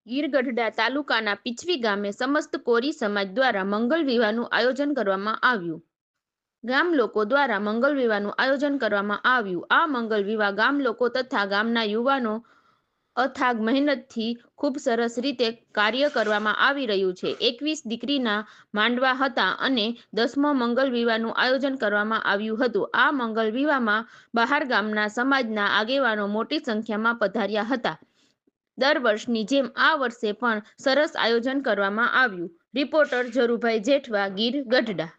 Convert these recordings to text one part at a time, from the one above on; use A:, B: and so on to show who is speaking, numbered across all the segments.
A: ગીરગઢડા તાલુકાના પીછવી ગામે સમસ્ત કોરી સમાજ દ્વારા મંગલ વિવાહનું આયોજન કરવામાં આવ્યું. ગામ લોકો દ્વારા મંગલ વિવાહનું આયોજન કરવામાં આવ્યું. આ મંગલ વિવાહ ગામ લોકો તથા ગામના યુવાનો અથાગ મહેનતથી ખૂબ સરસ રીતે કાર્ય કરવામાં આવી રહ્યું છે. 21 દીકરીના માંડવા હતા અને 10મો મંગલ વિવાહનું આયોજન કરવામાં આવ્યું હતું. આ મંગલ વિવાહમાં બહાર ગામના સમાજના આગેવાનો મોટી સંખ્યામાં પધાર્યા હતા. દર વર્ષની જેમ આ વર્ષે પણ સરસ આયોજન કરવામાં આવ્યું. રિપોર્ટર ઝરુભાઈ જેઠવા, ગીર ગઢડા.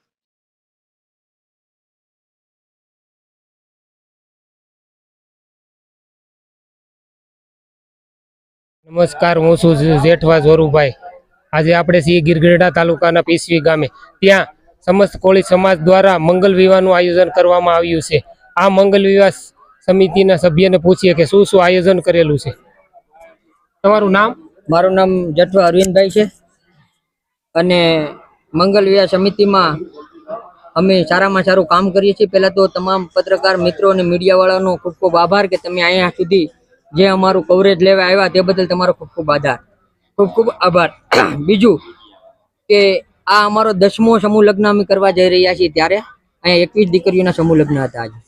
B: નમસ્કાર, હું છું જેઠવા ઝરુભાઈ. આજે આપણે છીએ ગીરગઢડા તાલુકાના પીછવી ગામે. ત્યાં સમસ્ત કોળી સમાજ દ્વારા મંગલ વિવાહનું આયોજન કરવામાં આવ્યું છે. આ મંગલ વિવાહ સમિતિના સભ્યને પૂછીએ કે શું શું આયોજન કરેલું છે. તમારું નામ?
C: મારું નામ જેઠવા અરવિંદભાઈ છે અને મંગલ વિવાહ સમિતિમાં અમે સારામાં સારું કામ કરીએ છીએ. પહેલાં તો તમામ પત્રકાર મિત્રો અને મીડિયાવાળાનો ખૂબ ખૂબ આભાર કે તમે અહીંયા સુધી જે અમારું કવરેજ લેવા આવ્યા તે બદલ તમારો ખૂબ ખૂબ આભાર. બીજું કે આ અમારો 10મો સમૂહ લગ્ન અમે કરવા જઈ રહ્યા છીએ ત્યારે અહીંયા 21 દીકરીઓના સમૂહ લગ્ન હતા. આજે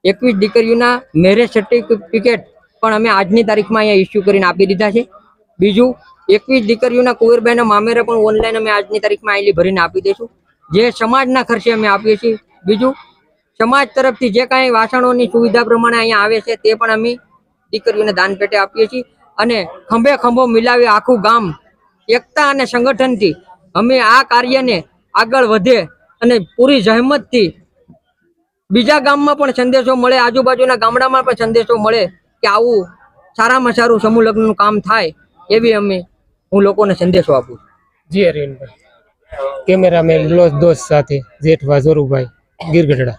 C: 21 દીકરીઓના મેરેજ સર્ટિફિકેટ પણ અમે આજની તારીખમાં અહીંયા ઇસ્યુ કરીને આપી દીધા છે. બીજું 21 દીકરીઓના કુંવરબાઈના મામેરે પણ ઓનલાઈન અમે આજની તારીખમાં આઈલી ભરીને આપી દઈશું, જે સમાજના ખર્ચે અમે આપીએ છીએ. બીજું સમાજ તરફથી જે કાંઈ વાસણોની સુવિધા પ્રમાણે અહીંયા આવે છે તે પણ અમે દીકરીઓને દાન પેટે આપીએ છીએ. અને ખંભે ખંભો મિલાવી આખું ગામ એકતા અને સંગઠનથી અમે આ કાર્યને આગળ વધે અને પૂરી જહેમતથી બીજા ગામમાં પણ સંદેશો મળે, આજુબાજુના ગામડામાં પણ સંદેશો મળે કે આવું સારામાં સારું સમૂહ લગ્નનું કામ થાય એવી હું લોકોને સંદેશો આપું છું.
B: જી અરવિંદભાઈ. કેમેરામેન લોસ દોસ્ત સાથે જેઠવા ઝરુભાઈ, ગીરગઢડા.